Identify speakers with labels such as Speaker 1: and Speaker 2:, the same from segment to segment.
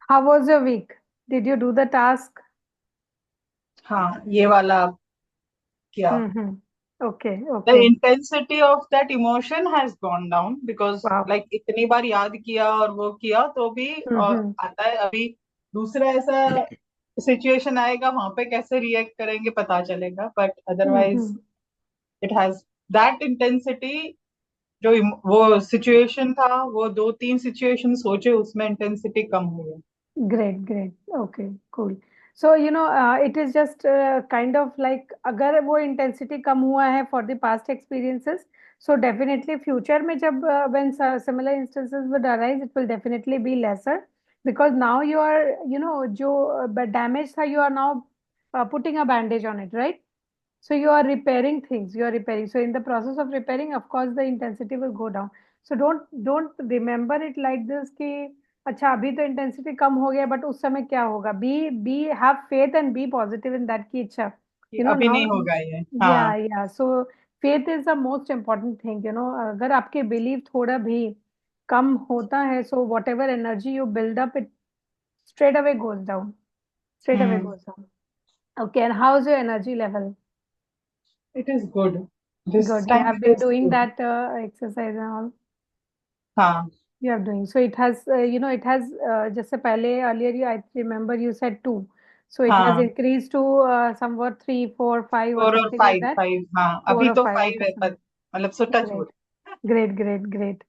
Speaker 1: How was your week? Did you do the task?
Speaker 2: हाँ, ये वाला किया.
Speaker 1: Mm-hmm. Okay,
Speaker 2: The
Speaker 1: okay.
Speaker 2: intensity of that emotion has gone down because
Speaker 1: Wow.
Speaker 2: like इतनी बार याद किया और वो किया तो भी
Speaker 1: Mm-hmm.
Speaker 2: आता है अभी. दूसरा ऐसा सिचुएशन आएगा वहां पे कैसे रिएक्ट करेंगे पता चलेगा, but otherwise
Speaker 1: Mm-hmm.
Speaker 2: It has that intensity. जो वो सिचुएशन था, वो दो तीन सिचुएशन सोचे उसमें इंटेंसिटी कम हो गई.
Speaker 1: Great, great. Okay, cool. So, it is just kind of like अगर वो intensity कम हुआ है for the past experiences, so definitely future में जब when similar instances would arise, it will definitely be lesser because now you are, जो damage था, you are now putting a bandage on it, right? So you are repairing things. You are repairing. So in the process of repairing, of course, the intensity will go down. So don't remember it like this कि अच्छा अभी तो intensity कम हो गया but उस समय क्या होगा. Be have faith and be positive in that की अच्छा
Speaker 2: कि अभी
Speaker 1: नाउ.
Speaker 2: नहीं होगा ये.
Speaker 1: या
Speaker 2: हाँ.
Speaker 1: या सो faith is the most important thing. अगर आपके बिलीव थोड़ा भी कम होता है so what ever energy you build up it straight away goes down. Straight away
Speaker 2: hmm.
Speaker 1: goes down. Okay, and how is your energy level?
Speaker 2: It is good. This
Speaker 1: Good. You
Speaker 2: time
Speaker 1: have
Speaker 2: it
Speaker 1: been
Speaker 2: is
Speaker 1: doing
Speaker 2: good.
Speaker 1: that exercise and all.
Speaker 2: हाँ.
Speaker 1: You are doing. So it has, it has, just earlier I remember you said two. So it has
Speaker 2: हाँ,
Speaker 1: increased to somewhat three, four, five or
Speaker 2: 4 और
Speaker 1: something like
Speaker 2: 5.
Speaker 1: that.
Speaker 2: 5, हाँ,
Speaker 1: Four
Speaker 2: अभी
Speaker 1: or
Speaker 2: तो
Speaker 1: five.
Speaker 2: 5
Speaker 1: Okay,
Speaker 2: है पर
Speaker 1: fine.
Speaker 2: मतलब सो touch
Speaker 1: Great.
Speaker 2: Would.
Speaker 1: Great, great, great,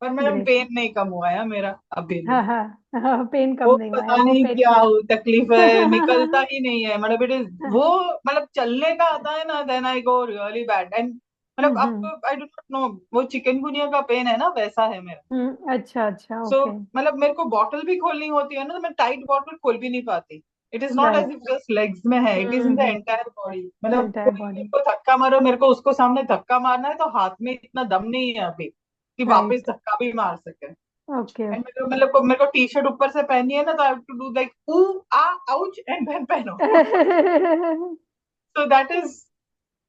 Speaker 2: पर मेरा
Speaker 1: great.
Speaker 2: पेन नहीं कम हुआ है मेरा अभी भी.
Speaker 1: हाँ हाँ पेन कम
Speaker 2: वो
Speaker 1: नहीं हुआ है.
Speaker 2: पता
Speaker 1: वो
Speaker 2: नहीं
Speaker 1: पेन
Speaker 2: क्या
Speaker 1: को.
Speaker 2: तकलीफ है, निकलता ही नहीं है मतलब. इट इज वो मतलब चलने का आता है ना, then I go really bad and मतलब
Speaker 1: हम्म.
Speaker 2: आपको आई डोंट नो. वो चिकनगुनिया का पेन है ना, वैसा है मेरा.
Speaker 1: अच्छा अच्छा.
Speaker 2: So
Speaker 1: okay.
Speaker 2: मतलब मेरे को बॉटल भी खोलनी होती है ना, तो मैं टाइट बॉटल खोल भी नहीं पाती. It is not as
Speaker 1: right.
Speaker 2: If just legs में है, it is in the
Speaker 1: hmm.
Speaker 2: Entire body. मतलब
Speaker 1: एंटायर
Speaker 2: कोई मेरे
Speaker 1: बॉडी.
Speaker 2: को धक्का मारो, मेरे को उसको सामने धक्का मारना है तो हाथ में इतना दम नहीं है अभी कि वापस
Speaker 1: राइट.
Speaker 2: धक्का भी मार सके.
Speaker 1: ओके.
Speaker 2: एंड मेरे को टी शर्ट ऊपर से पहनी है ना, तो I have to do like ooh ah ouch and then पहनो. So that is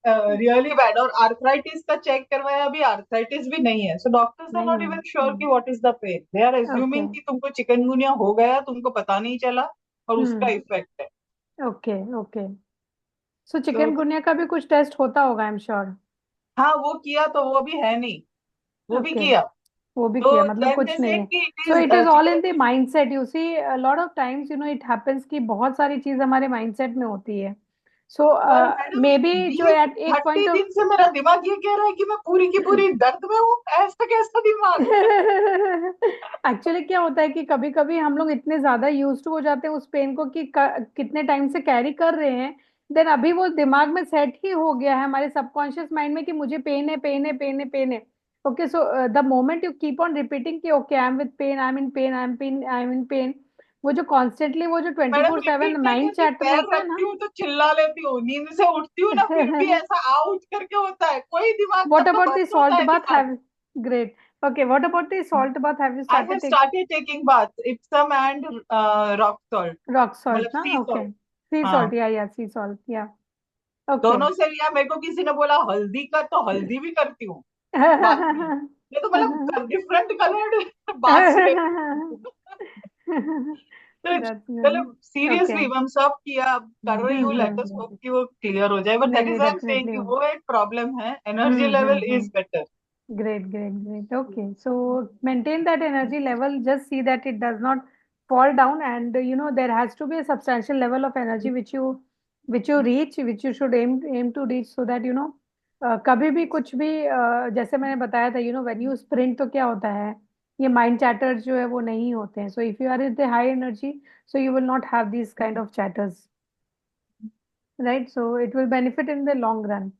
Speaker 2: really bad. और आर्थराइटिस का चेक करवाया, अभी आर्थराइटिस भी नहीं है. सो डॉक्टर्स आर
Speaker 1: नहीं
Speaker 2: नॉट
Speaker 1: है.
Speaker 2: इवन श्योर कि what is the pain. They are
Speaker 1: okay.
Speaker 2: Assuming कि तुमको चिकनगुनिया हो गया, तुमको पता नहीं चला और उसका
Speaker 1: हम्म.
Speaker 2: इफेक्ट है.
Speaker 1: ओके. ओके. सो
Speaker 2: तो
Speaker 1: चिकनगुनिया का भी कुछ टेस्ट होता होगा आई एम श्योर.
Speaker 2: हाँ, वो किया तो वो भी है नहीं. वो भी
Speaker 1: ओके.
Speaker 2: किया.
Speaker 1: वो भी
Speaker 2: तो
Speaker 1: किया मतलब
Speaker 2: देन दे
Speaker 1: कुछ नहीं
Speaker 2: सेड
Speaker 1: है.
Speaker 2: कि it
Speaker 1: so
Speaker 2: is
Speaker 1: it is all in the
Speaker 2: chicken.
Speaker 1: Mindset. You see lot of times it happens कि बहुत सारी चीज हमारे माइंडसेट में होती है. सो
Speaker 2: पर मैडम
Speaker 1: मे बी जो
Speaker 2: 20
Speaker 1: एट एक
Speaker 2: 30
Speaker 1: पॉइंट ऑफ
Speaker 2: दिन से मेरा दिमाग ये कह रहा है कि मैं पूरी की पूरी दर्द में हूँ. ऐसा कैसा दिमाग.
Speaker 1: एक्चुअली क्या होता है कि कभी कभी हम लोग इतने ज्यादा यूज टू हो जाते हैं उस पेन को कि कितने टाइम से कैरी कर रहे हैं. देन अभी वो दिमाग में सेट ही हो गया है हमारे सबकॉन्शियस माइंड में कि मुझे पेन है पेन है पेन है पेन है. Okay. So the moment you keep on repeating कि okay I am with pain I am in pain I am pain I am in pain. वो जो कॉन्स्टेंटली वो जो twenty
Speaker 2: madam
Speaker 1: four
Speaker 2: repeat
Speaker 1: seven
Speaker 2: नहीं
Speaker 1: mind
Speaker 2: करती,
Speaker 1: chatter
Speaker 2: पैर
Speaker 1: होता है
Speaker 2: रखती हूँ तो चिल्ला लेती हूँ. नींद से उठती हूँ ना, फिर भी
Speaker 1: ना.
Speaker 2: ऐसा आउट करके होता है. कोई दिमाग
Speaker 1: What
Speaker 2: तब तो
Speaker 1: about the
Speaker 2: बंद होता
Speaker 1: salt
Speaker 2: है
Speaker 1: bath?
Speaker 2: दिमाग.
Speaker 1: Have great. Okay. What about the salt bath? Have you
Speaker 2: I have
Speaker 1: started taking
Speaker 2: started taking bath Epson and rock salt.
Speaker 1: rock salt?
Speaker 2: मतलब सी
Speaker 1: Na? Okay.
Speaker 2: सॉल्ट.
Speaker 1: Sea
Speaker 2: हाँ,
Speaker 1: salt. Yeah, yeah. Sea salt. Yeah. Okay.
Speaker 2: दोनों से लिया. मेरे को किसी ने बोला हल्दी का, तो हल्दी भी करती हूँ बाथ में. ये तो मतलब डिफरेंट कलर्ड बाथ्स लेती हूँ. तो
Speaker 1: That's nice.
Speaker 2: मतलब
Speaker 1: Okay.
Speaker 2: सीरियसली हम सब किया, अब कर रही हूँ. लेट अस होप
Speaker 1: हम्म.
Speaker 2: कि वो क्लियर हो जाए, बट
Speaker 1: नहीं
Speaker 2: दैट
Speaker 1: नहीं
Speaker 2: is I am saying
Speaker 1: definitely.
Speaker 2: कि वो एक प्रॉब्लम है. Energy level
Speaker 1: hmm.
Speaker 2: Is better.
Speaker 1: Great, great, great. Okay, so maintain that energy level. Just see that it does not fall down, and there has to be a substantial level of energy which you reach, which you should aim to reach, so that कभी भी कुछ भी जैसे मैंने बताया था when you sprint तो क्या होता है ये माइंड चैटर्स जो है वो नहीं होते हैं. So if you are at the high energy, so you will not have these kind of chatters, right? So it will benefit in the long run.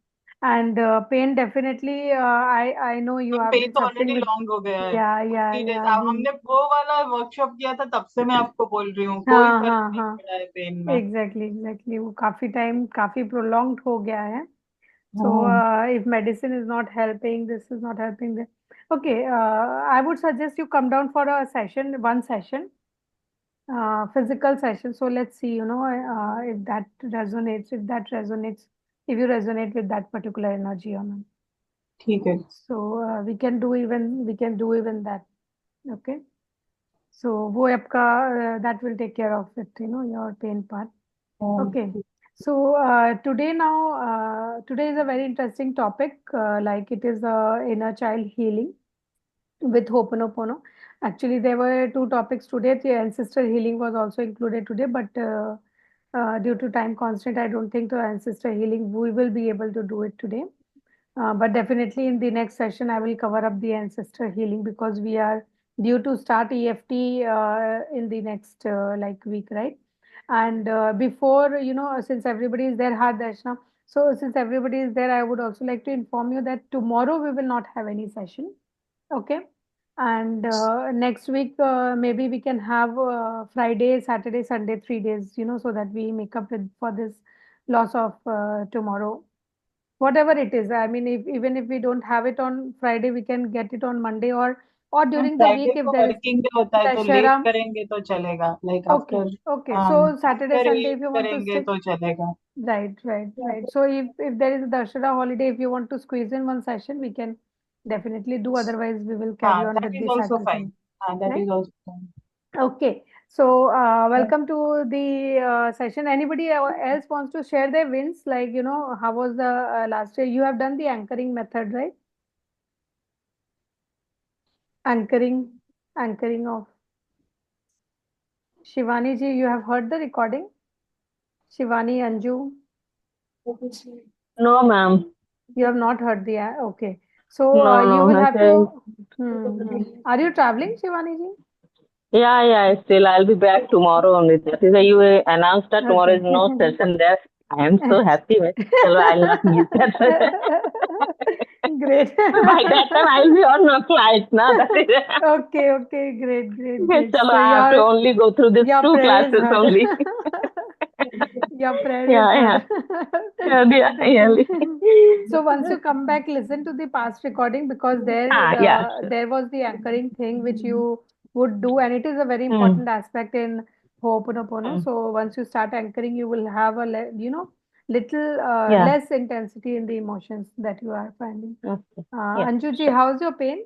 Speaker 1: And pain definitely, I know you have
Speaker 2: pain
Speaker 1: been
Speaker 2: तो
Speaker 1: suffering
Speaker 2: already
Speaker 1: with.
Speaker 2: Long हो गया है.
Speaker 1: Yeah, yeah,
Speaker 2: 50 days.
Speaker 1: yeah.
Speaker 2: अब हमने वो वाला workshop किया था, तब से मैं आपको बोल रही हूँ कोई
Speaker 1: हाँ
Speaker 2: फर्क
Speaker 1: हाँ
Speaker 2: नहीं
Speaker 1: हाँ.
Speaker 2: पड़ा है पेन में.
Speaker 1: एग्जैक्टली एग्जैक्टली वो काफी टाइम काफी प्रोलॉन्ग्ड हो गया है. So
Speaker 2: hmm.
Speaker 1: if medicine is not helping, this is not helping. Okay, I would suggest you come down for a session, one session, physical session. So let's see, if that resonates, if you resonate with that particular energy or not.
Speaker 2: ठीक है.
Speaker 1: So we can do even that. Okay. So वो आपका that will take care of it, your pain part. Okay. So today is a very interesting topic. Like it is inner child healing with Ho'oponopono. Actually, there were two topics today. The ancestor healing was also included today, but due to time constraint, I don't think the ancestor healing we will be able to do it today. But definitely in the next session, I will cover up the ancestor healing because we are due to start EFT in the next like week, right? And before, since everybody is there, Har Darshana. So since everybody is there, I would also like to inform you that tomorrow we will not have any session. Okay. And next week, maybe we can have Friday, Saturday, Sunday, 3 days, so that we make up with for this loss of tomorrow. Whatever it is. I mean, if even if we don't have it on Friday, we can get it on Monday or
Speaker 2: हम
Speaker 1: during the week
Speaker 2: Friday
Speaker 1: if
Speaker 2: को
Speaker 1: there is
Speaker 2: working day होता है तो late
Speaker 1: Dashera.
Speaker 2: करेंगे तो चलेगा, like
Speaker 1: Okay,
Speaker 2: after
Speaker 1: okay. So Saturday,
Speaker 2: after
Speaker 1: Sunday,
Speaker 2: 8
Speaker 1: if you want to
Speaker 2: करेंगे
Speaker 1: stick.
Speaker 2: तो चलेगा.
Speaker 1: Right, right, right. So if there is a Dashera holiday, if you want to squeeze in one session, we can definitely do. Otherwise, we will carry
Speaker 2: हाँ,
Speaker 1: on
Speaker 2: that
Speaker 1: with
Speaker 2: is
Speaker 1: the
Speaker 2: also
Speaker 1: Saturday,
Speaker 2: fine.
Speaker 1: Sunday.
Speaker 2: हाँ, that
Speaker 1: Right?
Speaker 2: is also fine.
Speaker 1: Okay. So welcome to the session. Anybody else wants to share their wins? Like, how was the last year? You have done the anchoring method, right? Anchoring, anchoring of Shivani ji. You have heard the recording? Shivani, Anju.
Speaker 3: No, ma'am.
Speaker 1: You have not heard the okay. So
Speaker 3: No,
Speaker 1: you
Speaker 3: no.
Speaker 1: will
Speaker 3: I
Speaker 1: have
Speaker 3: said,
Speaker 1: to. Are you traveling, Shivani ji?
Speaker 3: yeah. Still, I'll be back tomorrow only. That is why you announced that tomorrow
Speaker 1: Okay.
Speaker 3: is no session there. I am so happy. Chalo, I'll not miss that session.
Speaker 1: Great.
Speaker 3: By that time, I'll be on a flight. Now that is.
Speaker 1: Okay, okay, great, great, great.
Speaker 3: Chalo,
Speaker 1: So
Speaker 3: I have to only go through these
Speaker 1: your
Speaker 3: two
Speaker 1: prayer is
Speaker 3: classes
Speaker 1: heard.
Speaker 3: only.
Speaker 1: Your prayer is
Speaker 3: Yeah.
Speaker 1: heard.
Speaker 3: Really.
Speaker 1: So once you come back, listen to the past recording because
Speaker 3: Yeah, sure.
Speaker 1: there was the anchoring thing which you would do, and it is a very
Speaker 3: Hmm.
Speaker 1: important aspect in Ho'oponopono.
Speaker 3: Hmm.
Speaker 1: So once you start anchoring, you will have little
Speaker 3: Yeah.
Speaker 1: less intensity in the emotions that you are finding.
Speaker 3: Okay. Yeah.
Speaker 1: Anju ji,
Speaker 3: Sure.
Speaker 1: how's your pain?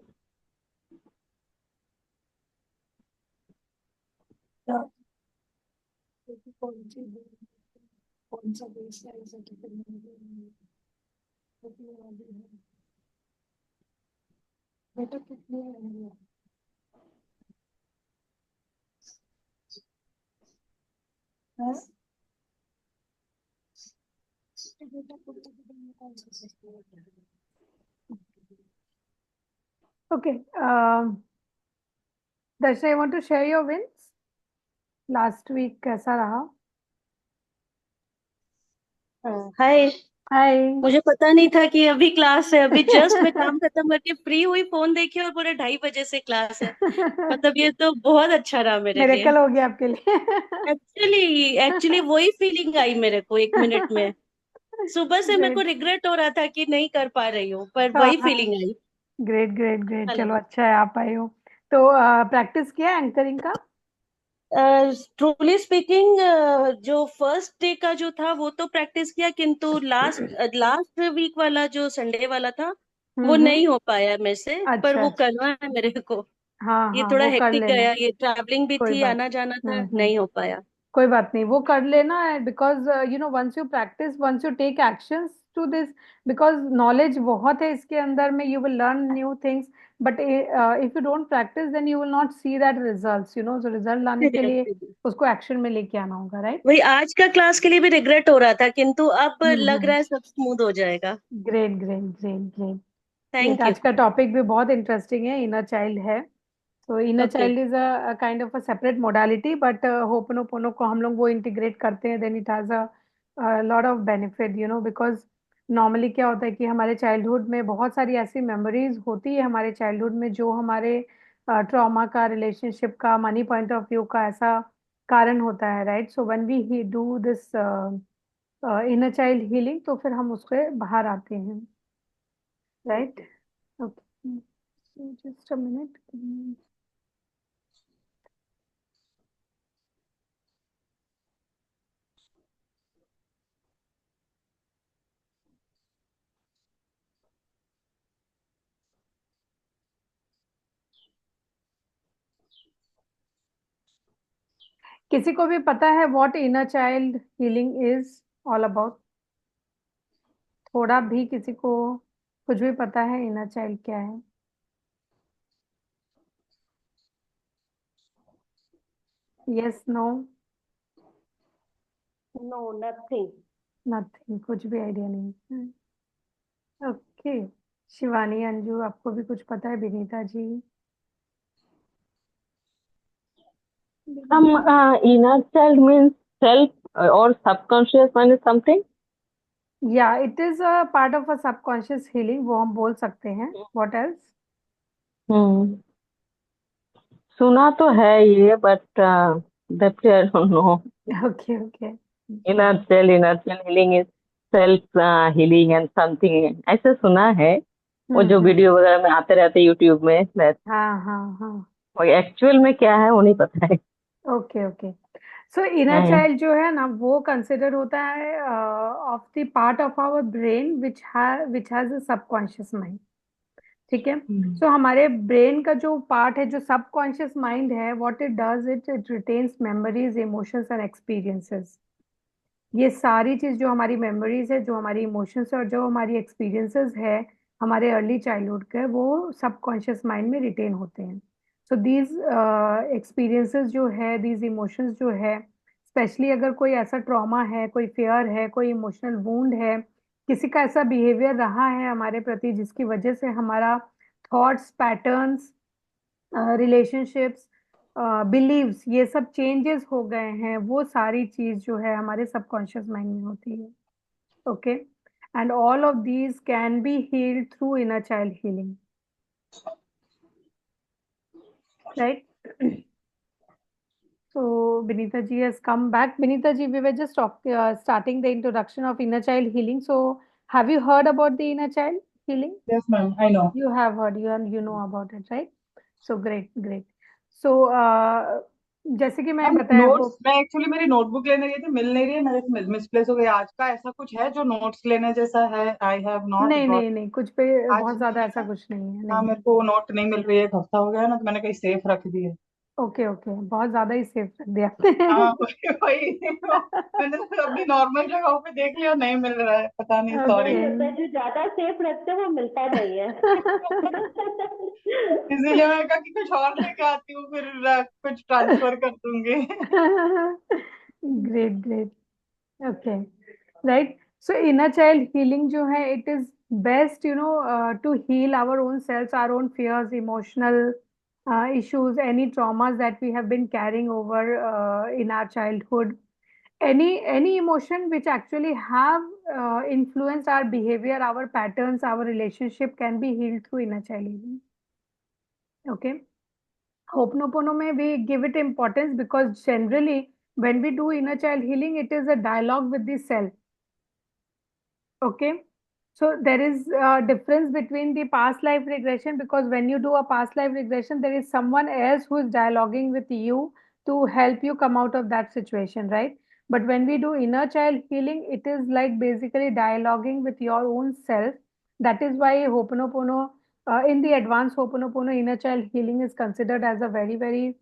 Speaker 1: Okay. Darshana, you want to share your wins? Last week कैसा रहा?
Speaker 4: हाय.
Speaker 1: Hi.
Speaker 4: मुझे पता नहीं था कि अभी class है. अभी जस्ट मैं काम खत्म करके फ्री हुई, फोन देखी और बोले 2:30 बजे से क्लास है. मतलब ये तो बहुत अच्छा रहा मेरे लिए.
Speaker 1: मिरेकल हो गया आपके लिए.
Speaker 4: एक्चुअली वही फीलिंग आई मेरे को 1 मिनट में. सुबह से मेरे को
Speaker 1: ग्रेट.
Speaker 4: रिग्रेट हो रहा था कि नहीं कर पा रही हूँ, पर
Speaker 1: हाँ
Speaker 4: वही
Speaker 1: हाँ.
Speaker 4: Feeling I.
Speaker 1: Great great great.
Speaker 4: Hello.
Speaker 1: चलो अच्छा है आप आए हो. तो प्रैक्टिस किया एंकरिंग का?
Speaker 4: ट्रूली स्पीकिंग, जो फर्स्ट डे का जो था वो तो प्रैक्टिस किया, किंतु लास्ट वीक वाला जो संडे वाला था वो
Speaker 1: हम्म.
Speaker 4: नहीं हो पाया मेरे से. पर
Speaker 1: अच्छा
Speaker 4: वो
Speaker 1: अच्छा.
Speaker 4: करना है मेरे को.
Speaker 1: हाँ
Speaker 4: ये
Speaker 1: हाँ
Speaker 4: थोड़ा
Speaker 1: वो कर
Speaker 4: हेक्टिक
Speaker 1: लेना.
Speaker 4: गया, ये ट्रैवलिंग भी
Speaker 1: कोई
Speaker 4: थी,
Speaker 1: बात.
Speaker 4: आना जाना था,
Speaker 1: हम्म.
Speaker 4: नहीं हो पाया.
Speaker 1: कोई बात नहीं वो कर लेना है because once you practice once you take actions to this because knowledge बहुत है इसके अंदर में you will learn new things but if you don't practice then you will not see that results जो रिजल्ट लाने के लिए उसको एक्शन में लेके आना होगा राइट.
Speaker 4: वही आज का क्लास के लिए भी रिग्रेट हो रहा था, किंतु अब लग
Speaker 1: हम्म.
Speaker 4: रहा है सब स्मूथ हो जाएगा.
Speaker 1: Great great great great. Great.
Speaker 4: Thank you.
Speaker 1: आज का टॉपिक भी बहुत इंटरेस्टिंग है इनर चाइल्ड है. तो inner
Speaker 4: okay.
Speaker 1: Child is a kind of a separate modality but ho'oponopono को हम लोग वो इंटीग्रेट करते हैं then it has a lot of benefit because normally क्या होता है कि हमारे चाइल्डहुड में बहुत सारी ऐसी मेमोरीज होती है हमारे चाइल्डहुड में जो हमारे ट्रॉमा का रिलेशनशिप का मनी पॉइंट ऑफ व्यू का ऐसा कारण होता है right. So when we do this inner child healing तो फिर हम उससे बाहर आते हैं right. Okay. Just a minute. किसी को भी पता है what inner child healing is all about? थोड़ा भी किसी को कुछ भी पता है इनर चाइल्ड क्या है? Yes, no,
Speaker 4: no, nothing.
Speaker 1: Nothing, कुछ भी आइडिया नहीं। ओके, शिवानी, अंजू, आपको भी कुछ पता है? Vinita ji?
Speaker 3: Inner child means self or subconscious mind is something.
Speaker 1: या it is a part of a subconscious healing, वो हम बोल सकते हैं। What else?
Speaker 3: Hmm. सुना तो है ये, but that's I don't know.
Speaker 1: Okay okay,
Speaker 3: Inner child healing is self healing and something. ऐसे सुना है, वो जो
Speaker 1: हम्म।
Speaker 3: वीडियो वगैरह में आते रहते यूट्यूब में, that
Speaker 1: हाँ हाँ हाँ।
Speaker 3: वो एक्चुअल में क्या है वो नहीं पता है।
Speaker 1: Okay okay. सो इनर
Speaker 3: हाँ।
Speaker 1: चाइल्ड जो है ना, वो कंसिडर होता है of the part of our brain which has a subconscious mind. ठीक है।
Speaker 3: हम्म।
Speaker 1: सो हमारे ब्रेन का जो पार्ट है, जो सबकॉन्शियस माइंड है, what it does, it retains memories, emotions and experiences. ये सारी चीज जो हमारी मेमोरीज है, जो हमारी इमोशंस है और जो हमारी एक्सपीरियंसेस है हमारे अर्ली चाइल्डहुड के, वो सबकॉन्शियस माइंड में रिटेन होते हैं। सो दीज एक्सपीरियंसेस जो है, दीज इमोशंस जो है, स्पेशली अगर कोई ऐसा ट्रॉमा है, कोई फियर है, कोई इमोशनल वूंड है, किसी का ऐसा बिहेवियर रहा है हमारे प्रति जिसकी वजह से हमारा थॉट्स, पैटर्न्स, रिलेशनशिप्स, बिलीव्स, ये सब चेंजेस हो गए हैं, वो सारी चीज जो है हमारे सबकॉन्शियस माइंड में होती है। Okay, and all of these can be healed through inner child healing, right? So Vinita ji has come back. Vinita ji, we were just starting the introduction of inner child healing. So have you heard about the inner child healing?
Speaker 2: Yes, ma'am, I know.
Speaker 1: You have heard, you know about it, right? So great, great. So जैसे कि मैंने
Speaker 2: ma'am
Speaker 1: बताया वो,
Speaker 2: notes, मैं actually मेरी notebook लेने गई थी, मिल नहीं रही है, मेरे से मिसप्लेस हो गई। आज का ऐसा कुछ है जो नोट्स लेने जैसा है? आई हैव नॉट
Speaker 1: नहीं
Speaker 2: ब्रॉट।
Speaker 1: नहीं नहीं, कुछ पे
Speaker 2: आज
Speaker 1: बहुत ज्यादा ऐसा कुछ नहीं है,
Speaker 2: हाँ,
Speaker 1: नहीं।
Speaker 2: मेरे को नोट नहीं मिल रही है, एक हफ्ता हो गया है ना, तो मैंने कहीं सेफ रख दी है।
Speaker 1: ओके ओके, बहुत ज्यादा ही सेफ रख दिया
Speaker 2: हाँ,
Speaker 1: आपने।
Speaker 2: वही मैंने तो अपनी नॉर्मल जगहों पे देख लिया, नहीं मिल रहा है, पता नहीं, सॉरी।
Speaker 1: ओके।
Speaker 4: वही होता है, जो ज्यादा सेफ रखते हैं वो मिलता नहीं है।
Speaker 2: इसीलिए मैंने कहा कि कुछ और लेके आती हूँ, फिर कुछ ट्रांसफर कर दूंगी।
Speaker 1: Great great. Okay, right. So inner child healing जो है, it is best, to heal our own selves, our own fears, emotional issues, any traumas that we have been carrying over in our childhood, any emotion which actually have influenced our behavior, our patterns, our relationship, can be healed through inner child healing. Okay. Ho'oponopono mein we give it importance because generally when we do inner child healing, it is a dialogue with the self. Okay. So there is a difference between the past life regression, because when you do a past life regression, there is someone else who is dialoguing with you to help you come out of that situation, right? But when we do inner child healing, it is like basically dialoguing with your own self. That is why Ho'oponopono, in the advanced Ho'oponopono, inner child healing is considered as a very, very,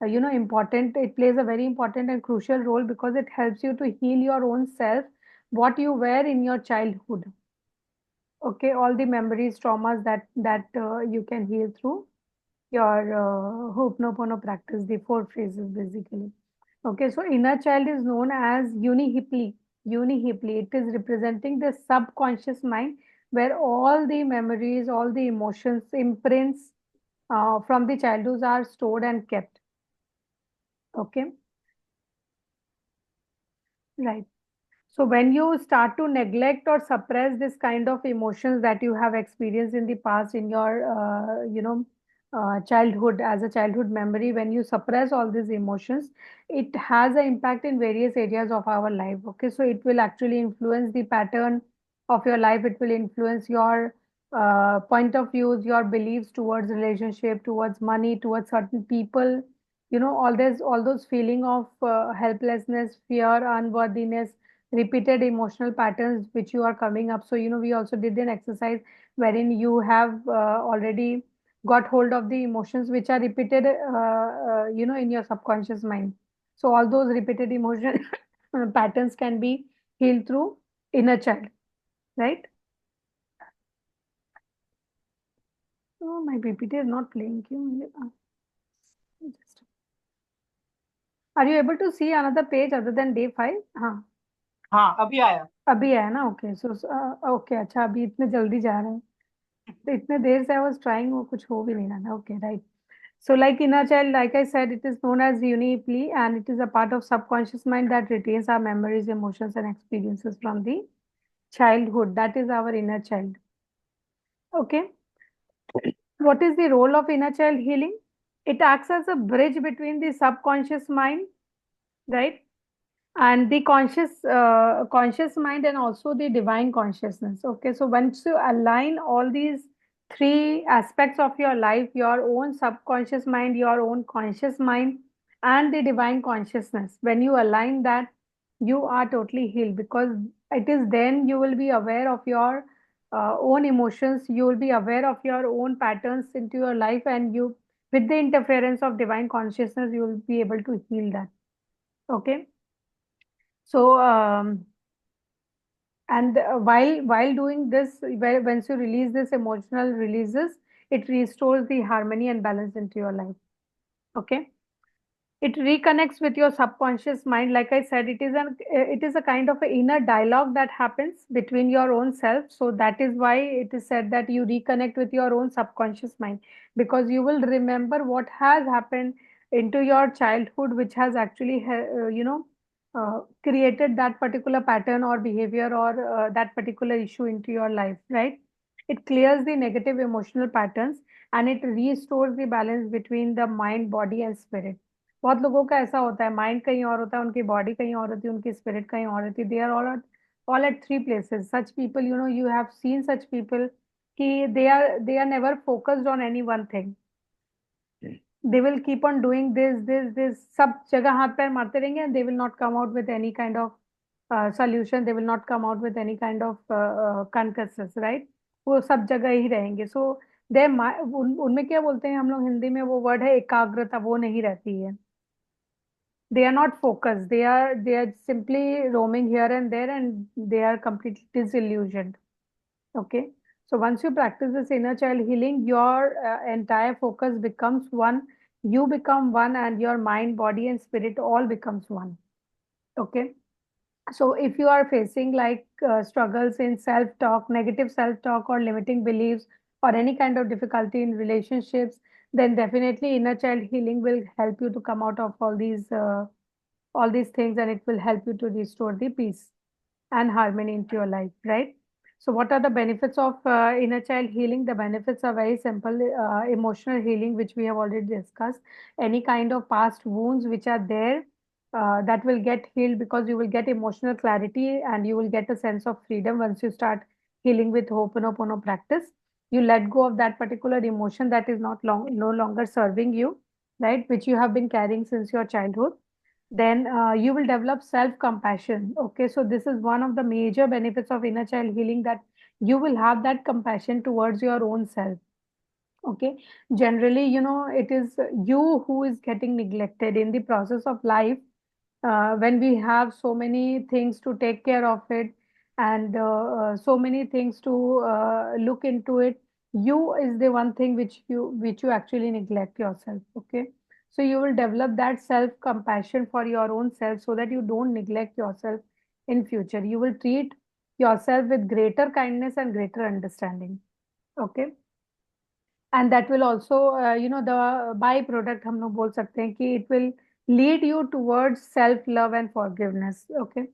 Speaker 1: important. It plays a very important and crucial role because it helps you to heal your own self, what you were in your childhood. Okay, all the memories, traumas that you can heal through your Ho'oponopono practice, the four phases basically. Okay, so inner child is known as Unihipli. Unihipli, it is representing the subconscious mind where all the memories, all the emotions, imprints from the childhood are stored and kept. Okay, right. So when you start to neglect or suppress this kind of emotions that you have experienced in the past in your, childhood, as a childhood memory, when you suppress all these emotions, it has an impact in various areas of our life. Okay, so it will actually influence the pattern of your life. It will influence your point of views, your beliefs towards relationship, towards money, towards certain people. All those feeling of helplessness, fear, unworthiness, repeated emotional patterns which you are coming up. So we also did an exercise wherein you have already got hold of the emotions which are repeated in your subconscious mind. So all those repeated emotion patterns can be healed through inner child, right? Oh, my PPT is not playing. Just, are you able to see another page other than day 5? हाँ
Speaker 2: हाँ अभी आया.
Speaker 1: अभी है ना. Okay so okay अच्छा अभी इतने जल्दी जा रहे हैं तो इतने देर से आई वाज ट्राइंग वो कुछ हो भी नहीं रहा था. Okay right. So like inner child, like I said, it is known as uniquely and it is a part of subconscious mind that retains our memories, emotions and experiences from the childhood. That is our inner child. Okay. What is the role of inner child healing? It acts as a bridge between the subconscious mind, right, and the conscious mind and also the divine consciousness. Okay, so once you align all these three aspects of your life, your own subconscious mind, your own conscious mind, and the divine consciousness, when you align that, you are totally healed, because it is then you will be aware of your own emotions, you will be aware of your own patterns into your life, and you, with the interference of divine consciousness, you will be able to heal that. Okay. So, and while doing this, once you release this emotional releases, it restores the harmony and balance into your life. Okay. It reconnects with your subconscious mind. Like I said, it is a kind of an inner dialogue that happens between your own self. So that is why it is said that you reconnect with your own subconscious mind, because you will remember what has happened into your childhood, which has actually created that particular pattern or behavior or that particular issue into your life, right? It clears the negative emotional patterns and it restores the balance between the mind, body and spirit. बहुत लोगों का ऐसा होता है, mind कहीं और होता है, उनकी बॉडी कहीं और होती है, उनकी स्पिरिट कहीं और होती है. They are all at three places. Such people, you know, you have seen such people कि they are never focused on any one thing. They will keep on doing this, सब जगह हाथ पैर मारते रहेंगे and they will not come out with any kind of solution. They will not come out with any kind of consensus, right? वो सब जगह ही रहेंगे. So उनमें क्या बोलते हैं हम लोग हिंदी में, वो वर्ड है एकाग्रता, वो नहीं रहती है. They are not focused. They are simply roaming here and there, and they are completely disillusioned. Okay. So once you practice this inner child healing, your entire focus becomes one. You become one, and your mind, body, and spirit all becomes one. Okay. So if you are facing like struggles in self-talk, negative self-talk, or limiting beliefs, or any kind of difficulty in relationships, then definitely inner child healing will help you to come out of all these things, and it will help you to restore the peace and harmony into your life, right? So what are the benefits of inner child healing? The benefits are very simple. Emotional healing, which we have already discussed. Any kind of past wounds which are there, that will get healed, because you will get emotional clarity and you will get a sense of freedom once you start healing with Ho'oponopono practice. You let go of that particular emotion that is no longer serving you, right? Which you have been carrying since your childhood. Then you will develop self-compassion. Okay, so this is one of the major benefits of inner child healing, that you will have that compassion towards your own self. Okay, generally, you know, it is you who is getting neglected in the process of life. When we have so many things to take care of it, and so many things to look into it, you is the one thing which you actually neglect yourself. Okay, so you will develop that self compassion for your own self, so that you don't neglect yourself in future. You will treat yourself with greater kindness and greater understanding. Okay, and that will also the byproduct हम लोग बोल सकते हैं कि it will lead you towards self love and forgiveness. Okay,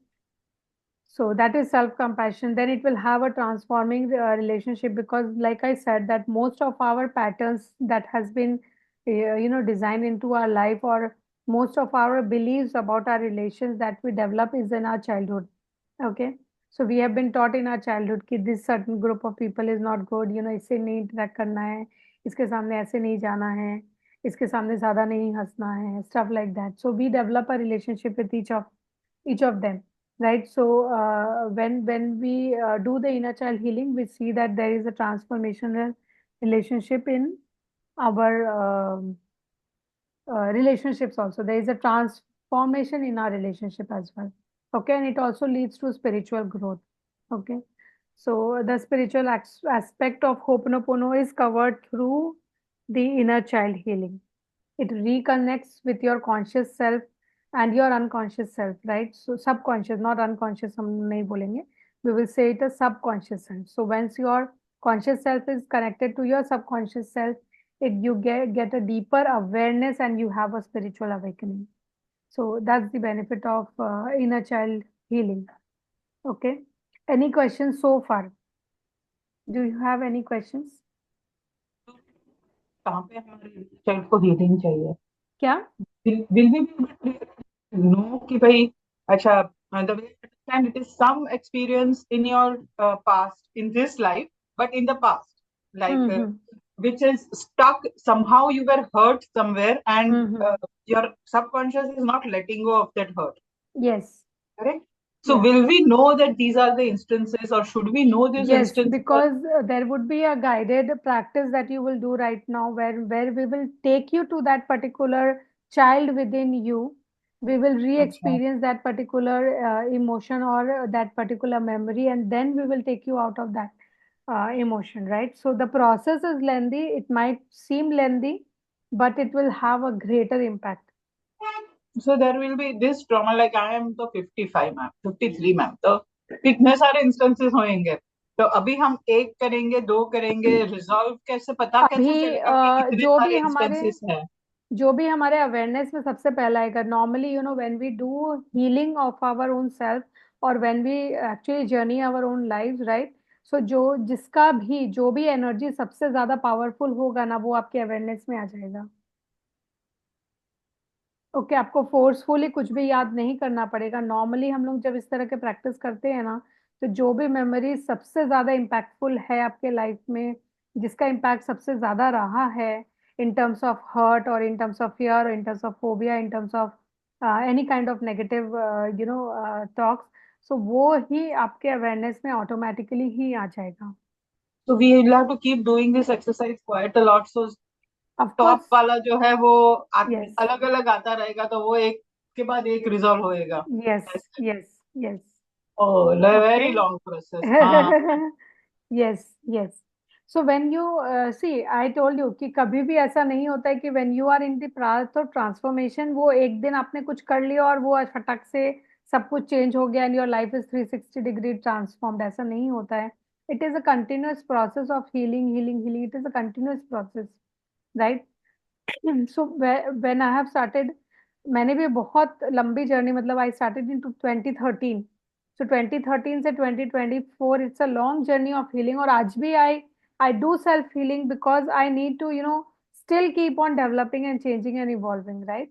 Speaker 1: so that is self compassion. Then it will have a transforming relationship, because like I said, that most of our patterns that has been designed into our life, or most of our beliefs about our relations that we develop, is in our childhood. Okay, so we have been taught in our childhood कि this certain group of people is not good, इससे नहीं interact करना है, इसके सामने ऐसे नहीं जाना है, इसके सामने ज्यादा नहीं हंसना है, stuff like that. So we develop a relationship with each of them, right? So when we do the inner child healing, we see that there is a transformational relationship in our relationships also. There is a transformation in our relationship as well. Okay, and it also leads to spiritual growth. Okay, so the spiritual aspect of Ho'oponopono is covered through the inner child healing. It reconnects with your conscious self and your unconscious self, right? So subconscious, not unconscious, हम नहीं बोलेंगे. We will say it as subconscious self. So once your conscious self is connected to your subconscious self, you get a deeper awareness and you have a spiritual awakening. So that's the benefit of inner child healing. Okay. Any questions so far? Do you have any questions?
Speaker 2: कहाँ पे हमारे child को healing चाहिए?
Speaker 1: क्या?
Speaker 2: Will we be able to know कि भाई अच्छा the way I understand it is some experience in your past in this life, but in the past, like which is stuck somehow. You were hurt somewhere, and your subconscious is not letting go of that hurt.
Speaker 1: Yes.
Speaker 2: Correct. So
Speaker 1: Yeah.
Speaker 2: will we know that these are the instances, or should we know these
Speaker 1: Yes,
Speaker 2: instances?
Speaker 1: because there would be a guided practice that you will do right now where we will take you to that particular child within you. We will re-experience that particular emotion or that particular memory, and then we will take you out of that emotion, right? So the process is lengthy. It might seem lengthy, but it will have a greater impact.
Speaker 2: So there will be this trauma, like I am तो 55 ma'am, 53 ma'am, तो कितने सारे instances होंगे. तो अभी हम एक करेंगे, दो करेंगे, रिजॉल्व कैसे पता कैसे
Speaker 1: अभी
Speaker 2: चलेगा कि इतने
Speaker 1: जो भी
Speaker 2: सारे
Speaker 1: हमारे
Speaker 2: इंस्टेंसेस हैं?
Speaker 1: जो भी हमारे अवेयरनेस में सबसे पहला आएगा, normally when we do healing of our own self और when we actually journey our own life, right? So जो भी एनर्जी सबसे ज्यादा पावरफुल होगा ना, वो आपके अवेयरनेस में आ जाएगा. ओके, आपको फोर्सफुली कुछ भी याद नहीं करना पड़ेगा. नॉर्मली हम लोग जब इस तरह के प्रैक्टिस करते हैं ना, तो जो भी मेमोरी सबसे ज्यादा इम्पैक्टफुल है आपके लाइफ में, जिसका इम्पैक्ट सबसे ज्यादा रहा है in terms of hurt or in terms of fear or in terms of phobia, in terms of any kind of negative talks, so वो ही आपके awareness में automatically ही आ जाएगा.
Speaker 2: So we will have to keep doing this exercise quite a lot. So
Speaker 1: Of
Speaker 2: top
Speaker 1: course.
Speaker 2: वाला जो है वो
Speaker 1: Yes.
Speaker 2: अलग अलग आता रहेगा, तो वो एक के बाद एक रिजॉल्व होएगा.
Speaker 1: Yes, yes, yes.
Speaker 2: Oh, very long process. हाँ.
Speaker 1: Yes, yes. So when you see, I told you कि कभी भी ऐसा नहीं होता है कि when you are in the path of transformation, वो एक दिन आपने कुछ कर लिया और वो फटक से सब कुछ चेंज हो गया and your life is 360 degree transformed. ऐसा नहीं होता है. It is a continuous process of healing, healing, healing. It is a continuous process, right? So when I have started, मैंने भी बहुत लंबी जर्नी, मतलब I started in 2013. So 2013 से 2024, it's a long journey of healing. और आज भी I do self healing because I need to still keep on developing and changing and evolving, right?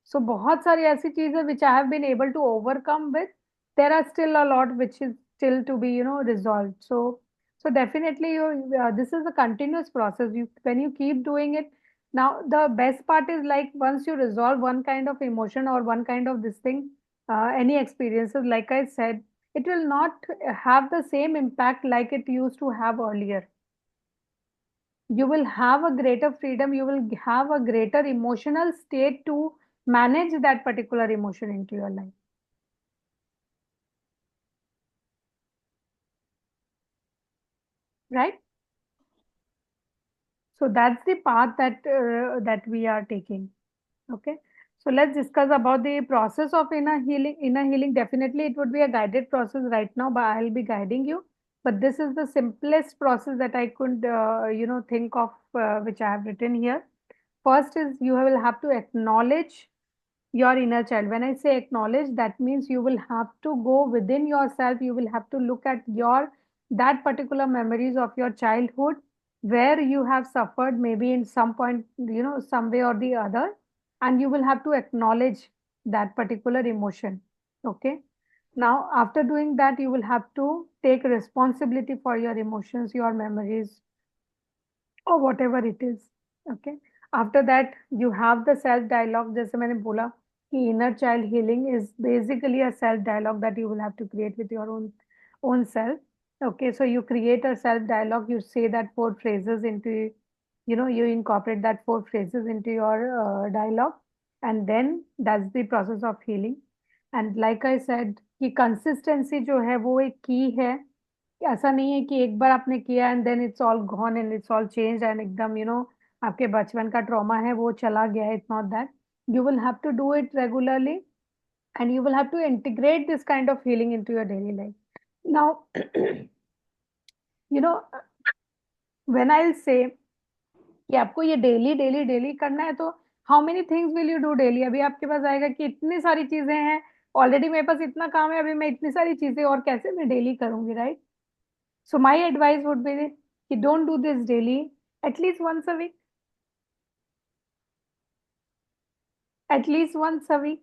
Speaker 1: So बहुत सारी ऐसी चीजें which I have been able to overcome with, there are still a lot which is still to be resolved. So definitely this is a continuous process. When you keep doing it, now the best part is like once you resolve one kind of emotion or one kind of this thing, any experiences, like I said, it will not have the same impact like it used to have earlier. You will have a greater freedom, you will have a greater emotional state to manage that particular emotion into your life. Right? So that's the path that we are taking. Okay. So let's discuss about the process of inner healing. Inner healing, definitely it would be a guided process right now, but I'll be guiding you. But this is the simplest process that I could, think of, which I have written here. First is you will have to acknowledge your inner child. When I say acknowledge, that means you will have to go within yourself. You will have to look at that particular memories of your childhood where you have suffered maybe in some point, some way or the other, and you will have to acknowledge that particular emotion. Okay. Now, after doing that, you will have to take responsibility for your emotions, your memories, or whatever it is. Okay. After that, you have the self dialogue. जैसे मैंने बोला कि inner child healing is basically a self dialogue that you will have to create with your own self. Okay, so you create a self dialogue. You say that 4 phrases into you incorporate that 4 phrases into your dialogue, and then that's the process of healing. And like I said कि consistency जो है वो एक की है. ऐसा नहीं है कि एक बार आपने किया and then it's all gone and it's all change and एकदम आपके बचपन का ट्रॉमा है वो चला गया है. It's not that. You will have to do it regularly, and you will have to integrate this kind of healing into your daily life. Now, you know, when I'll say कि आपको ये daily daily daily करना है, तो how many things will you do daily? अभी आपके पास आएगा कि इतनी सारी चीजें हैं, ऑलरेडी मेरे पास इतना काम है, अभी मैं इतनी सारी चीजें और कैसे मैं डेली करूंगी, right? So my advice would be कि don't do this daily, at least once a week. At least once a week.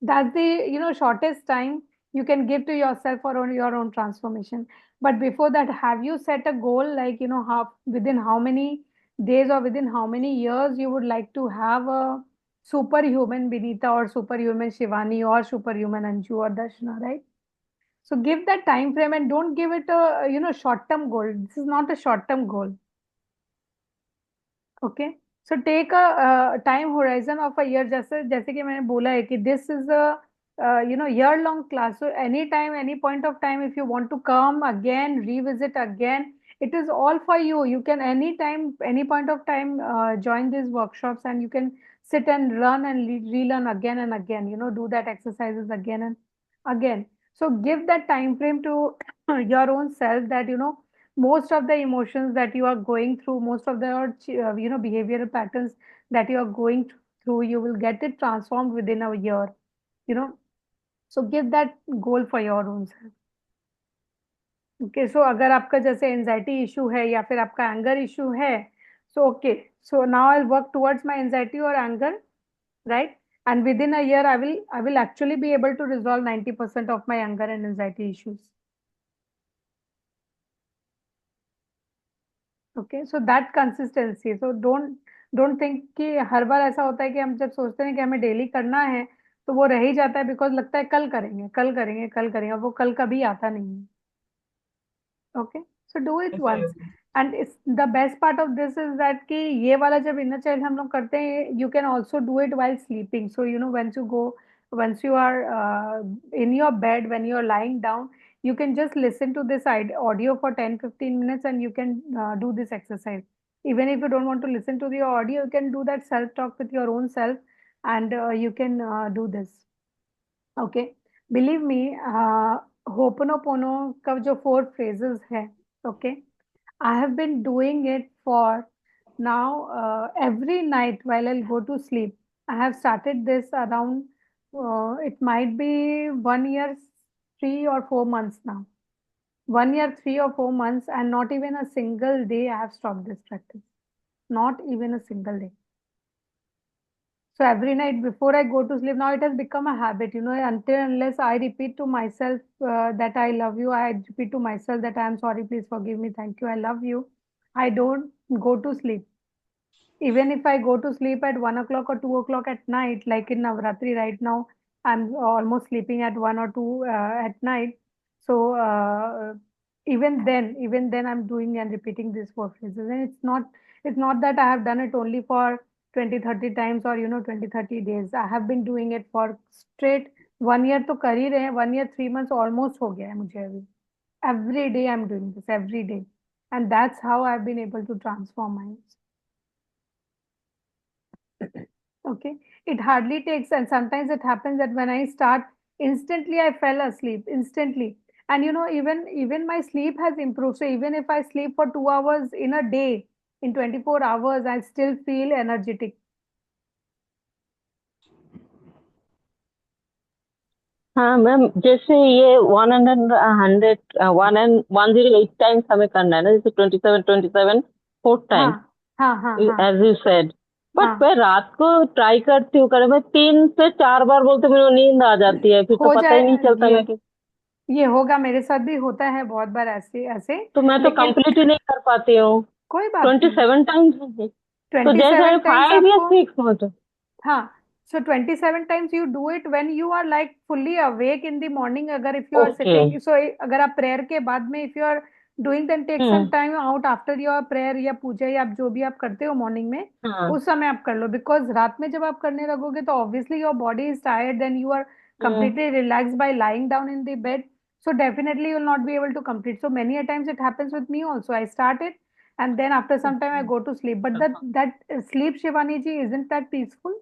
Speaker 1: That's the shortest time you can give to yourself for your own transformation. But before that, have you set a goal, like how within how many days or within how many years you would like to have a superhuman Vinita or superhuman Shivani or superhuman Anju or Darshana, right? So give that time frame and don't give it a short term goal. This is not a short term goal. Okay. So take a time horizon of a year. जैसे जैसे कि मैंने बोला है कि this is a year long class. So any time, any point of time, if you want to come again, revisit again, it is all for you. You can any time, any point of time, join these workshops, and you can sit and learn and relearn again and again, do that exercises again and again. So give that time frame to your own self, that most of the emotions that you are going through, most of the behavioral patterns that you are going through, you will get it transformed within a year. you know so give that goal for your own self. Okay. So अगर आपका जैसे anxiety issue है या फिर आपका anger issue है, so okay, so now I work towards my anxiety और anger, right? And within a year, I will actually be able to resolve 90% of my anger and anxiety issues. Okay. So that consistency. So don't think कि हर बार ऐसा होता है कि हम जब सोचते हैं कि हमें डेली करना है, तो वो रह ही जाता है, बिकॉज लगता है कल करेंगे, कल करेंगे, कल करेंगे, और वो कल कभी आता नहीं है. Okay. So do it
Speaker 2: Yes, I
Speaker 1: once.
Speaker 2: agree.
Speaker 1: And the best part of this is that कि ये वाला जब इनर चाइल्ड हम लोग करते हैं, you can also do it while sleeping. So once you are in your bed, when you are lying down, you can just listen to this audio for 10-15 minutes, and you can do this exercise. Even if you don't want to listen to the audio, you can do that self talk with your own self, and you can do this. Okay. Believe me, ho'oponopono का जो 4 phrases है, okay, I have been doing it for now every night while I'll go to sleep. I have started this around, it might be 1 year, 3 or 4 months now. 1 year, 3 or 4 months, and not even a single day I have stopped this practice. Not even a single day. So every night before I go to sleep, now it has become a habit, until unless I repeat to myself that I love you, I repeat to myself that I am sorry, please forgive me, thank you, I love you, I don't go to sleep. Even if I go to sleep at 1 o'clock or 2 o'clock at night, like in Navratri right now, I'm almost sleeping at 1 or 2 at night. So even then I'm doing and repeating these 4 phrases. And it's not that I have done it only for 20-30 times or 20-30 days. I have been doing it for straight 1 year. तो कर ही रहे हैं. 1 year 3 months almost हो गया है मुझे अभी. Every day I'm doing this, every day. And that's how I've been able to transform myself. Okay. It hardly takes, and sometimes it happens that when I start, instantly I fell asleep instantly. And even my sleep has improved. So even if I sleep for 2 hours in a day, in 24 hours, I still feel energetic.
Speaker 3: हाँ ma'am, जैसे ये 108 times हमें करना है ना, जैसे 27 fourth time,
Speaker 1: हाँ हाँ हाँ
Speaker 3: एज यू सेड. बट
Speaker 1: हाँ.
Speaker 3: मैं रात को ट्राई करती हूँ करे, मैं 3 से 4 बार बोलते मेरे को नींद आ जाती है, फिर तो
Speaker 1: हो
Speaker 3: पता ही नहीं
Speaker 1: जाए.
Speaker 3: चलता
Speaker 1: ये
Speaker 3: मैं कि.
Speaker 1: ये होगा, मेरे साथ भी होता है बहुत बार ऐसे ऐसे.
Speaker 3: तो मैं तो
Speaker 1: लेकिन
Speaker 3: कंप्लीट ही नहीं कर पाती हूँ.
Speaker 1: कोई बात नहीं.
Speaker 3: 27 टाइम्स. तो जैसे
Speaker 1: 27 times
Speaker 3: 5 या
Speaker 1: आपको.
Speaker 3: 6 मतलब.
Speaker 1: हाँ. So 27 times you do it when you are like fully awake in the morning. अगर if you are
Speaker 3: okay.
Speaker 1: sitting, so अगर आप prayer के बाद में if you are doing then take some time out after your prayer या पूजा या आप जो भी आप करते हो मॉर्निंग में,
Speaker 3: हाँ
Speaker 1: उस समय आप कर लो, बिकॉज रात में जब आप करने लगोगे तो obviously your body is tired, then you are completely relaxed by lying down in the bed, so definitely you will not be able to complete. So many a times it happens with me also. I start it and then after some time I go to sleep, but that sleep, Shivani ji, isn't that peaceful?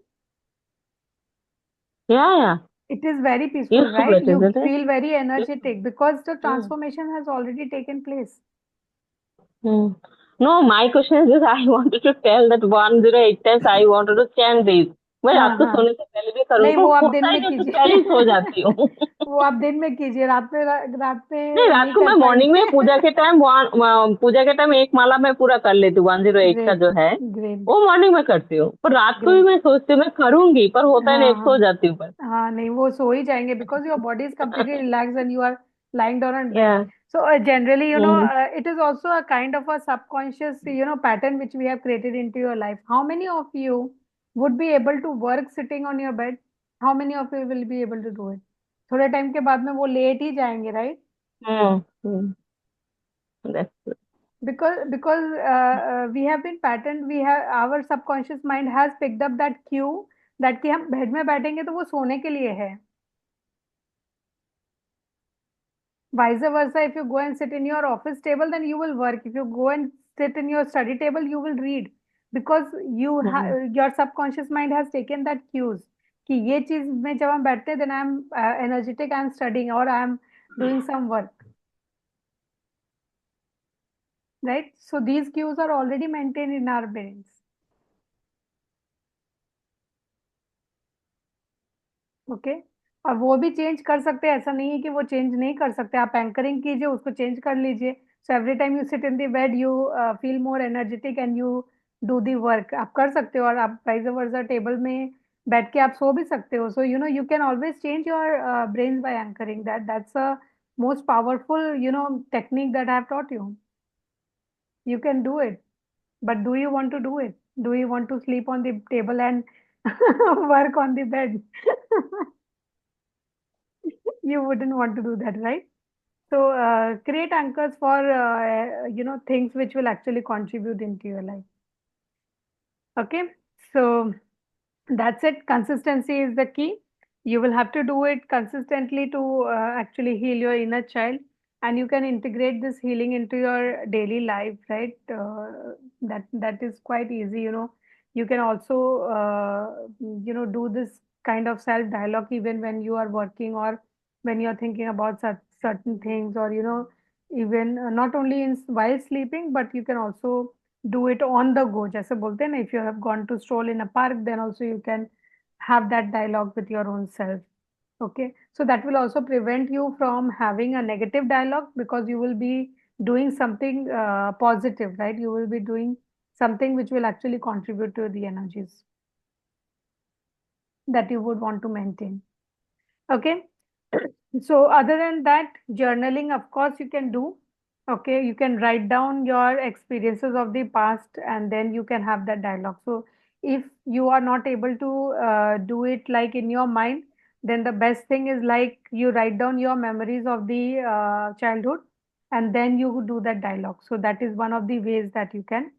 Speaker 3: yeah.
Speaker 1: It is very peaceful,
Speaker 3: Used to
Speaker 1: right?
Speaker 3: it,
Speaker 1: You
Speaker 3: isn't it?
Speaker 1: feel very energetic because the
Speaker 3: Hmm.
Speaker 1: transformation has already taken place.
Speaker 3: No, my question is this, I wanted to tell that 108 times I wanted to chant this. मैं
Speaker 1: हाँ
Speaker 3: रात को
Speaker 1: हाँ,
Speaker 3: सोने से पहले भी करूँ
Speaker 1: नहीं
Speaker 3: पर
Speaker 1: वो आप दिन
Speaker 3: होता ही
Speaker 1: में
Speaker 3: नहीं, तो
Speaker 1: कीजिए।
Speaker 3: चल ही सो जाती हूँ।
Speaker 1: वो आप दिन में कीजिए, रात में रात
Speaker 3: नहीं,
Speaker 1: में
Speaker 3: रात
Speaker 1: नहीं
Speaker 3: को मैं
Speaker 1: कर
Speaker 3: मॉर्निंग में पूजा
Speaker 1: पाएंगे।
Speaker 3: के टाइम एक माला मैं पूरा कर लेती हूँ 108 का
Speaker 1: ग्रेट
Speaker 3: जो है,
Speaker 1: ग्रेट
Speaker 3: वो मॉर्निंग में करती हूँ, पर रात को भी
Speaker 1: ग्रेट।
Speaker 3: मैं सोचती हूँ मैं करूंगी, पर होता है नहीं,
Speaker 1: हाँ
Speaker 3: सो
Speaker 1: हाँ
Speaker 3: जाती हूँ पर।
Speaker 1: हाँ, नहीं वो सो ही जाएंगे because your body is completely relaxed and you are lying down on bed.
Speaker 3: Yeah.
Speaker 1: So generally,
Speaker 3: hmm
Speaker 1: it is also a kind of a subconscious, pattern which we have created into your life. How many of you would be able to work sitting on your bed? How many of you will be able to do it? थोड़े time के बाद में वो late ही जाएंगे, right?
Speaker 3: Hmm That's good.
Speaker 1: Because we have been patterned, we have, our subconscious mind has picked up that cue that कि हम bed में बैठेंगे तो वो सोने के लिए है. Vice versa, if you go and sit in your office table, then you will work. If you go and sit in your study table, you will read, because
Speaker 3: hmm
Speaker 1: your subconscious mind has taken that cues कि ये चीज में जब हम बैठते हैं, then I am energetic, I am studying or I am doing some work, right? So these cues are already maintained in our brains. Okay, और वो भी चेंज कर सकते हैं, ऐसा नहीं है कि वो चेंज नहीं कर सकते. आप एंकरिंग कीजिए, उसको चेंज कर लीजिए. So every time you sit in the bed you feel more energetic and you do the work. आप कर सकते हो, और आप वाइस वर्सा टेबल में बैठ के आप सो भी सकते हो. So you can always change your brain bye anchoring. That's a most powerful technique that I have taught you. You can do it, but do you want to do it? Do you want to sleep on the table and work on the bed? You wouldn't want to do that, right? So create anchors for things which will actually contribute into your life. Okay, so that's it. Consistency is the key. You will have to do it consistently to actually heal your inner child, and you can integrate this healing into your daily life, right? That is quite easy. You can also do this kind of self dialogue even when you are working, or when you are thinking about certain things, or even not only in while sleeping, but you can also do it on the go. जैसे बोलते हैं ना, if you have gone to stroll in a park, then also you can have that dialogue with your own self. Okay, so that will also prevent you from having a negative dialogue, because you will be doing something positive, right? You will be doing something which will actually contribute to the energies that you would want to maintain. Okay, so other than that, journaling, of course, you can do. Okay, you can write down your experiences of the past, and then you can have that dialogue. So if you are not able to do it like in your mind, then the best thing is like you write down your memories of the childhood, and then you do that dialogue. So that is one of the ways that you can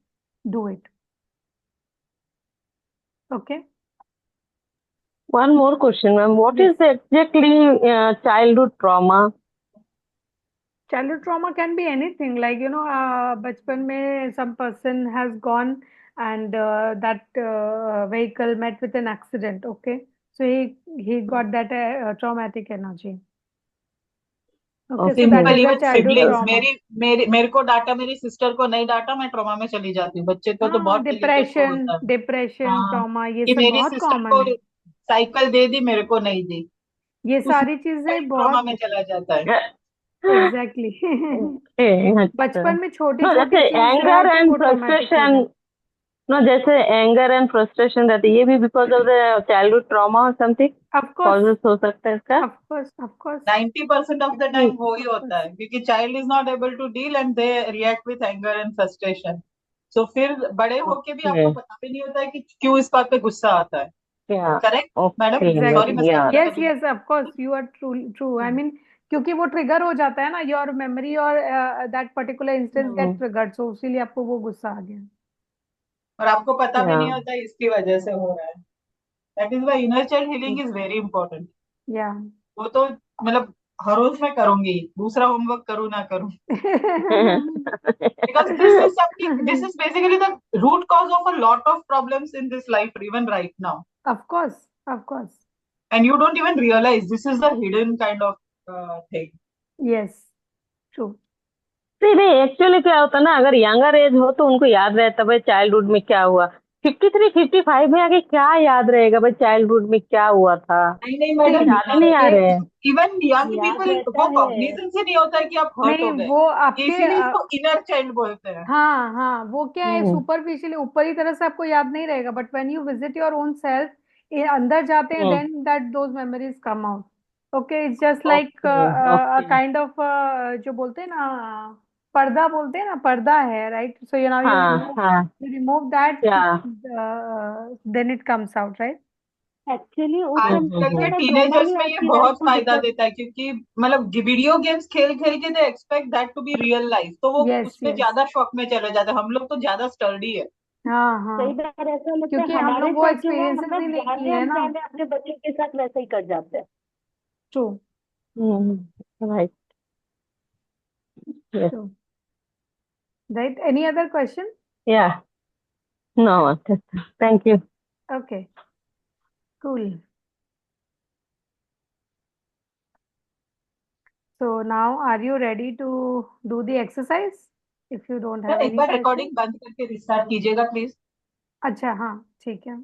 Speaker 1: do it. Okay.
Speaker 3: One more question, ma'am. What
Speaker 1: Yes.
Speaker 3: is exactly childhood trauma?
Speaker 1: Childhood trauma can be anything, like बचपन में some person has gone, and that vehicle met with an accident. Okay, so he got that traumatic energy. Okay, so that
Speaker 3: Okay.
Speaker 1: is a
Speaker 2: even
Speaker 1: childhood
Speaker 2: siblings,
Speaker 1: trauma.
Speaker 2: मेरे को डांटा, मेरी sister को नहीं डांटा, मैं ट्रॉमा में चली जाती हूँ. बच्चे को तो
Speaker 1: हाँ,
Speaker 2: बहुत जल्दी से वो होता है.
Speaker 1: डिप्रेशन
Speaker 2: हाँ,
Speaker 1: ट्रॉमा, ये
Speaker 2: कि
Speaker 1: सब
Speaker 2: मेरी
Speaker 1: बहुत
Speaker 2: सिस्टर
Speaker 1: कॉमन
Speaker 2: को
Speaker 1: है.
Speaker 2: साइकिल दे दी, मेरे को नहीं दी.
Speaker 1: ये
Speaker 2: उसी
Speaker 1: सारी चीजें
Speaker 2: ट्रॉमा
Speaker 1: बहुत
Speaker 2: में चला जाता है.
Speaker 1: एग्जैक्टली
Speaker 3: Okay, अच्छा.
Speaker 1: बचपन में छोटी
Speaker 3: No,
Speaker 1: छोटी
Speaker 3: जैसे
Speaker 1: चीज जो है
Speaker 3: anger
Speaker 1: फिर
Speaker 3: and
Speaker 1: वो ट्रॉमेटिक हो
Speaker 3: frustration.
Speaker 1: जाती.
Speaker 3: No, जैसे anger and frustration रहती है, ये भी because of the childhood trauma or something
Speaker 1: of course
Speaker 3: causes हो सकता है इसका.
Speaker 1: Of course of course
Speaker 2: 90% of the time वो ही
Speaker 1: ऑफ
Speaker 2: होता
Speaker 1: कोर्स.
Speaker 2: है, क्योंकि child is not able to deal and they react with anger and frustration. So फिर बड़े होके भी आपको
Speaker 3: Okay.
Speaker 2: पता भी नहीं होता है कि क्यों इस बात पे गुस्सा आता है.
Speaker 3: Yeah.
Speaker 2: Correct madam?
Speaker 3: Okay.
Speaker 2: Sorry,
Speaker 1: Exactly.
Speaker 2: मैं स्टक
Speaker 3: Yeah.
Speaker 2: कर
Speaker 1: Yes,
Speaker 2: रही हूँ.
Speaker 1: yes, of course, you are true. I mean, क्योंकि वो ट्रिगर हो जाता है ना, योर मेमोरी और that particular instance get triggered, so इसीलिए आपको वो गुस्सा आ गया।
Speaker 2: और आपको पता भी
Speaker 3: या
Speaker 2: नहीं होता इसकी वजह से हो रहा है। That is why inner child healing is very important.
Speaker 1: या
Speaker 2: वो तो मतलब हर रोज मैं करूंगी, दूसरा होमवर्क करूँ ना करूँ, because this is basically the root cause of a lot of problems in this life even right now,
Speaker 1: of course, of course.
Speaker 2: and you don't even realize this is the hidden kind of thing.
Speaker 1: Yes, true.
Speaker 3: नहीं, actually क्या होता है ना, अगर younger age हो तो उनको याद रहता भाई चाइल्डहुड में क्या हुआ। 53-55 में आके क्या याद रहेगा भाई चाइल्डहुड में क्या हुआ था।
Speaker 2: नहीं मैडम,
Speaker 3: याद ही नहीं आ रहे हैं।
Speaker 2: इवन यंग
Speaker 4: याद
Speaker 2: पीपल
Speaker 4: रहता
Speaker 2: वो
Speaker 4: है।
Speaker 2: कॉग्निजेंस ही नहीं होता है कि आप हर्ट हो
Speaker 1: नहीं,
Speaker 2: गए,
Speaker 1: वो आपके
Speaker 2: इसीलिए इसको इनर चाइल्ड बोलते हैं।
Speaker 1: हाँ हाँ, वो क्या है,
Speaker 3: हम्म
Speaker 1: सुपरफिशियली ऊपरी तरह से आपको याद नहीं रहेगा, but when you visit your own self, अंदर जाते हैं,
Speaker 3: hmm
Speaker 1: then that those memories come out. Okay, it's just like
Speaker 3: okay okay
Speaker 1: kind of जो बोलते हैं ना, पर्दा बोलते हैं ना, पर्दा है, राइट? सो यू नाउ
Speaker 3: हाँ हाँ
Speaker 1: you remove that,
Speaker 3: या
Speaker 1: then it comes out, right?
Speaker 4: Actually उस समय
Speaker 2: आजकल के
Speaker 4: ज्यादा ट्रॉमा
Speaker 2: टीनेजर्स
Speaker 4: नहीं
Speaker 2: में ये
Speaker 4: आती
Speaker 2: बहुत
Speaker 4: वैसे,
Speaker 2: फायदा
Speaker 4: मतलब
Speaker 2: देता है, क्योंकि मतलब वीडियो गेम्स खेल खेल के they expect that to be real life, तो वो
Speaker 1: यस
Speaker 2: उसमें
Speaker 1: यस,
Speaker 2: ज्यादा शॉक में चले जाते हैं। हम लोग तो ज्यादा स्टर्डी है।
Speaker 1: हाँ
Speaker 4: कई
Speaker 1: हाँ,
Speaker 4: बार ऐसा लगता है
Speaker 1: क्योंकि हम
Speaker 4: हमारे
Speaker 1: लोग वो
Speaker 4: साथ जो है, हम
Speaker 1: एक्सपीरियंसेस ही
Speaker 4: लोग
Speaker 1: नहीं किए
Speaker 4: जाने
Speaker 1: हैं ना।
Speaker 4: अनजाने अपने बच्चों के साथ वैसा ही कर जाते हैं।
Speaker 1: True
Speaker 3: right yes
Speaker 1: true, right. Any other question?
Speaker 3: या no thank you.
Speaker 1: Okay, cool. So now are you ready to do the exercise? If you don't have
Speaker 2: sir एक
Speaker 1: any
Speaker 2: बार
Speaker 1: question.
Speaker 2: रिकॉर्डिंग बंद करके रिस्टार्ट कीजिएगा please.
Speaker 1: अच्छा हाँ, ठीक है।